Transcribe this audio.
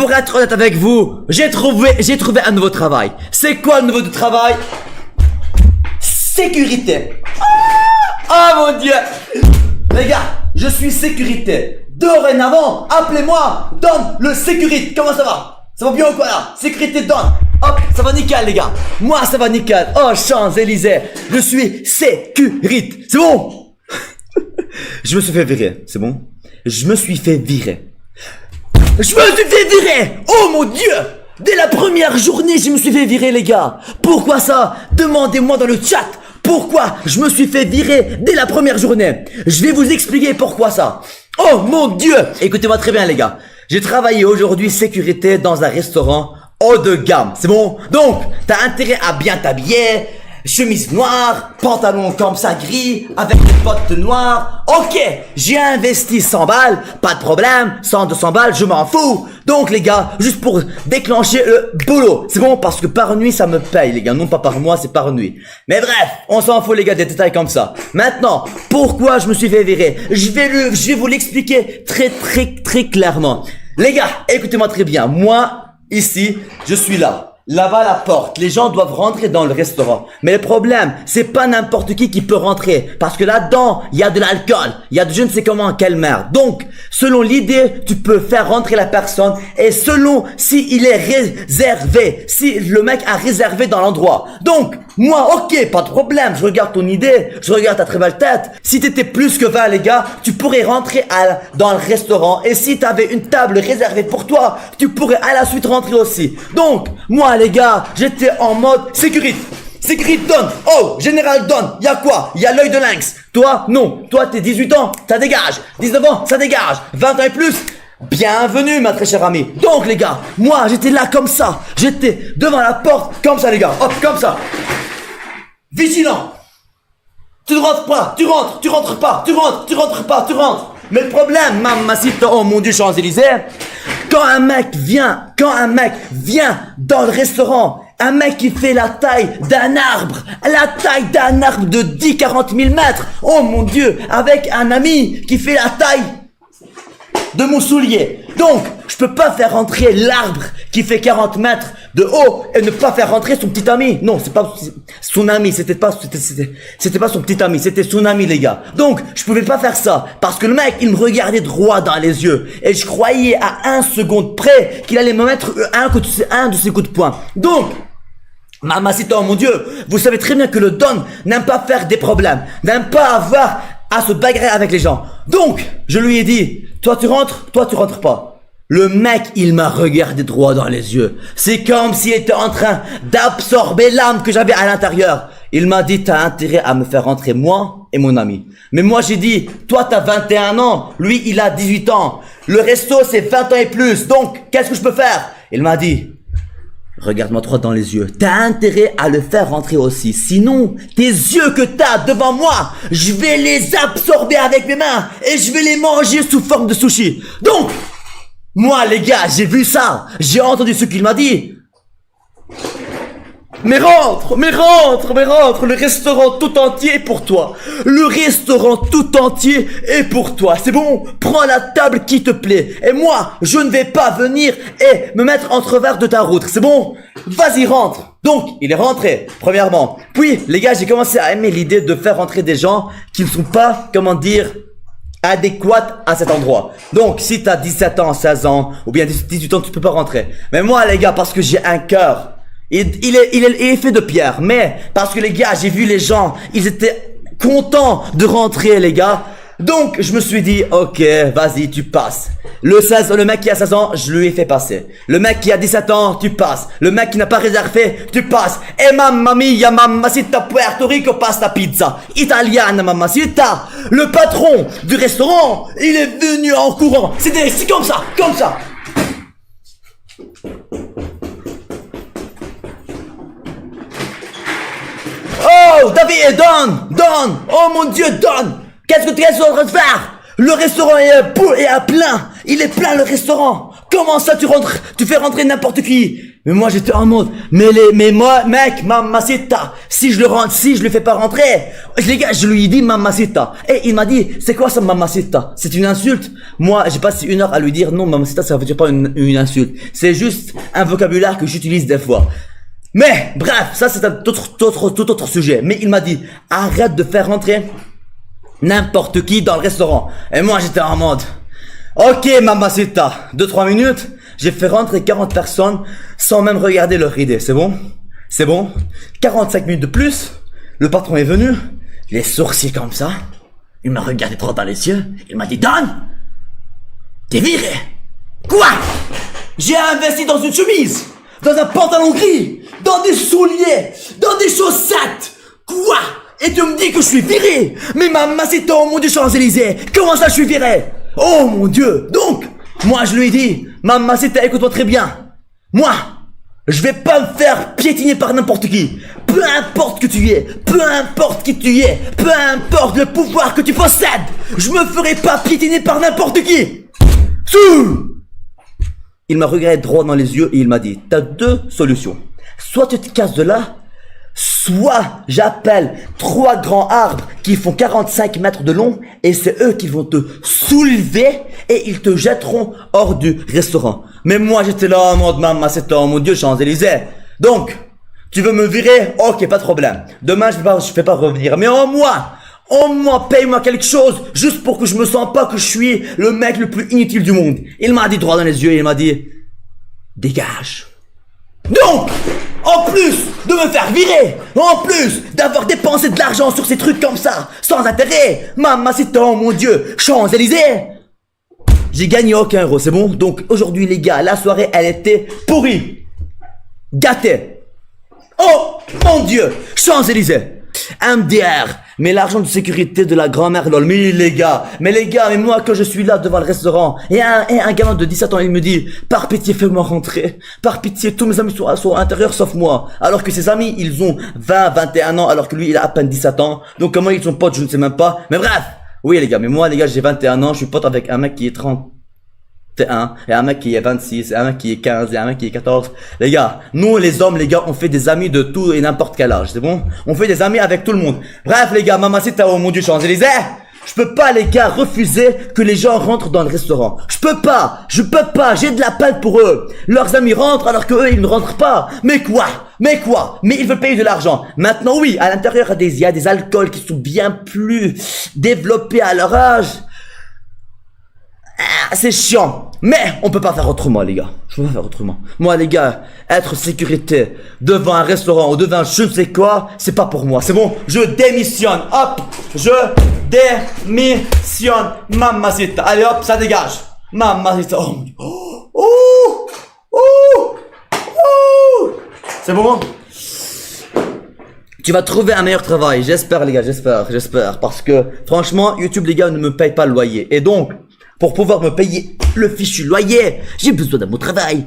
pour être honnête avec vous, j'ai trouvé un nouveau travail. C'est quoi le nouveau travail? Sécurité. Oh mon Dieu. Les gars, je suis sécurité. Dorénavant, appelez-moi Don le sécurité. Comment ça va? Ça va bien ou quoi là? Sécurité Don. Hop, ça va nickel les gars. Moi ça va nickel. Oh Champs-Élysées. Je suis sécurité. C'est bon? Je me suis fait virer. C'est bon? Je me suis fait virer. Je me suis fait virer. Oh mon Dieu. Dès la première journée, je me suis fait virer les gars. Pourquoi ça? Demandez-moi dans le chat. Pourquoi je me suis fait virer dès la première journée? Je vais vous expliquer pourquoi ça. Oh mon Dieu. Écoutez-moi très bien les gars. J'ai travaillé aujourd'hui sécurité dans un restaurant haut de gamme. C'est bon? Donc, t'as intérêt à bien t'habiller. Chemise noire, pantalon comme ça gris, avec des bottes noires. Ok, j'ai investi 100 balles, pas de problème, 100, 200 balles, je m'en fous. Donc les gars, juste pour déclencher le boulot. C'est bon parce que par nuit ça me paye les gars, non pas par mois, c'est par nuit. Mais bref, on s'en fout les gars des détails comme ça. Maintenant, pourquoi je me suis fait virer? Je vais vous l'expliquer très clairement. Les gars, écoutez-moi très bien. Moi, ici, je suis là. Là-bas, la porte. Les gens doivent rentrer dans le restaurant. Mais le problème, c'est pas n'importe qui peut rentrer. Parce que là-dedans, il y a de l'alcool. Il y a de je ne sais comment, quelle merde. Donc, selon l'idée, tu peux faire rentrer la personne. Et selon si il est réservé. Si le mec a réservé dans l'endroit. Donc, moi, ok, pas de problème. Je regarde ton idée. Je regarde ta très belle tête. Si t'étais plus que 20, les gars, tu pourrais rentrer dans le restaurant. Et si t'avais une table réservée pour toi, tu pourrais à la suite rentrer aussi. Donc, moi, les gars, j'étais en mode sécurité. Sécurité Don. Oh, Général Don. Y'a quoi? Y'a l'œil de lynx. Toi, non. Toi, t'es 18 ans, ça dégage. 19 ans, ça dégage. 20 ans et plus. Bienvenue, ma très chère amie. Donc, les gars, moi, j'étais là comme ça. J'étais devant la porte, comme ça, les gars. Hop, comme ça. Vigilant. Tu ne rentres pas. Tu rentres. Tu rentres pas. Tu rentres. Tu rentres pas. Tu rentres. Mais le problème, mamacita, oh mon Dieu, Champs-Élysées, quand un mec vient dans le restaurant, un mec qui fait la taille d'un arbre de 10-40 000 mètres, oh mon Dieu, avec un ami qui fait la taille de mon soulier. Donc, je peux pas faire rentrer l'arbre qui fait 40 mètres de haut et ne pas faire rentrer son petit ami. Non, c'est pas son ami, c'était pas son petit ami, c'était son ami les gars. Donc, je pouvais pas faire ça parce que le mec, il me regardait droit dans les yeux et je croyais à 1 seconde près qu'il allait me mettre un de ses coups de poing. Donc, mamacita, oh mon Dieu, vous savez très bien que le Don n'aime pas faire des problèmes, n'aime pas avoir à se bagarrer avec les gens. Donc, je lui ai dit, toi tu rentres pas. Le mec, il m'a regardé droit dans les yeux. C'est comme s'il était en train d'absorber l'âme que j'avais à l'intérieur. Il m'a dit, t'as intérêt à me faire rentrer moi et mon ami. Mais moi, j'ai dit, toi, t'as 21 ans. Lui, il a 18 ans. Le resto, c'est 20 ans et plus. Donc, qu'est-ce que je peux faire? Il m'a dit, regarde-moi droit dans les yeux. T'as intérêt à le faire rentrer aussi. Sinon, tes yeux que t'as devant moi, je vais les absorber avec mes mains et je vais les manger sous forme de sushi. Donc, moi, les gars, j'ai vu ça. J'ai entendu ce qu'il m'a dit. Mais rentre, le restaurant tout entier est pour toi. Le restaurant tout entier est pour toi. C'est bon? Prends la table qui te plaît. Et moi, je ne vais pas venir et me mettre en travers de ta route. C'est bon? Vas-y, rentre. Donc, il est rentré, premièrement. Puis, les gars, j'ai commencé à aimer l'idée de faire rentrer des gens qui ne sont pas, comment dire, adéquate à cet endroit. Donc, si t'as 17 ans, 16 ans, ou bien 18 ans, tu peux pas rentrer. Mais moi, les gars, parce que j'ai un cœur, il est fait de pierre. Mais, parce que les gars, j'ai vu les gens, ils étaient contents de rentrer, les gars. Donc, je me suis dit, ok, vas-y, tu passes. Le mec qui a 16 ans, je lui ai fait passer. Le mec qui a 17 ans, tu passes. Le mec qui n'a pas réservé, tu passes. Et mamma mia, mamacita, Puerto Rico pasta pizza. Italiana, mamacita. Le patron du restaurant, il est venu en courant. C'est comme ça, comme ça. Oh, David et Don. Oh mon Dieu, Don. Qu'est-ce que tu es en train de faire? Le restaurant est à plein. Il est plein le restaurant. Comment ça tu fais rentrer n'importe qui? Mais moi j'étais en mode, mais moi, mec, mamacita, si je le fais pas rentrer, les gars, je lui ai dit mamacita. Et il m'a dit, c'est quoi ça mamacita? C'est une insulte? Moi, j'ai passé 1 heure à lui dire, non, mamacita, ça veut dire pas une insulte. C'est juste un vocabulaire que j'utilise des fois. Mais, bref, ça c'est un tout autre sujet. Mais il m'a dit, arrête de faire rentrer n'importe qui dans le restaurant. Et moi j'étais en mode, ok mamacita, 2-3 minutes, j'ai fait rentrer 40 personnes sans même regarder leur idée, c'est bon? C'est bon? 45 minutes de plus, le patron est venu, les sourcils comme ça, il m'a regardé droit dans les yeux, il m'a dit, Don, t'es viré. Quoi? J'ai investi dans une chemise, dans un pantalon gris, dans des souliers, dans des chaussettes. Quoi? Et tu me dis que je suis viré? Mais mamacita, oh mon Dieu, Champs-Élysées, comment ça je suis viré? Oh mon Dieu. Donc, moi je lui ai dit, mamacita, écoute-moi très bien. Moi, je vais pas me faire piétiner par n'importe qui. Peu importe que tu es, peu importe qui tu es, peu importe le pouvoir que tu possèdes, je me ferai pas piétiner par n'importe qui. Il m'a regardé droit dans les yeux et il m'a dit, t'as 2 solutions. Soit tu te casses de là, soit j'appelle 3 grands arbres qui font 45 mètres de long et c'est eux qui vont te soulever et ils te jetteront hors du restaurant. Mais moi j'étais là en mode mamacita, oh mon Dieu, Champs-Élysées. Donc, tu veux me virer? Ok, pas de problème. Demain je vais pas revenir. Mais au moins paye-moi quelque chose juste pour que je me sens pas que je suis le mec le plus inutile du monde. Il m'a dit droit dans les yeux et il m'a dit, dégage. Donc, en plus de me faire virer, en plus d'avoir dépensé de l'argent sur ces trucs comme ça, sans intérêt, mamacita, oh mon Dieu, Champs-Élysées, j'ai gagné aucun euro, c'est bon? Donc aujourd'hui les gars, la soirée elle était pourrie, gâtée. Oh mon Dieu, Champs-Élysées, MDR, mais l'argent de sécurité de la grand-mère lol, mais les gars, mais moi quand je suis là devant le restaurant, et un gamin de 17 ans, il me dit, par pitié fais-moi rentrer, par pitié, tous mes amis sont à l'intérieur sauf moi, alors que ses amis, ils ont 20-21 ans, alors que lui, il a à peine 17 ans, donc comment ils sont potes, je ne sais même pas, mais bref, oui les gars, mais moi les gars, j'ai 21 ans, je suis pote avec un mec qui est 30. Et un mec qui est 26, et un mec qui est 15, et un mec qui est 14. Les gars, nous les hommes, les gars, on fait des amis de tout et n'importe quel âge, c'est bon? On fait des amis avec tout le monde. Bref les gars, mamacita, oh mon Dieu, Champs-Élysées, je peux pas les gars refuser que les gens rentrent dans le restaurant. Je peux pas, j'ai de la peine pour eux. Leurs amis rentrent alors que eux ils ne rentrent pas. Mais quoi? Mais ils veulent payer de l'argent. Maintenant oui, à l'intérieur il y a des alcools qui sont bien plus développés à leur âge. C'est chiant, mais on peut pas faire autrement les gars. Je peux pas faire autrement. Moi les gars, être sécurité devant un restaurant ou devant je ne sais quoi, c'est pas pour moi. C'est bon, je démissionne. Hop, je démissionne. Mamacita, allez hop, ça dégage. Mamacita, oh mon Dieu. C'est bon? Tu vas trouver un meilleur travail, j'espère les gars, j'espère. Parce que franchement, YouTube les gars ne me paye pas le loyer. Et donc, pour pouvoir me payer le fichu loyer, j'ai besoin d'un bon travail.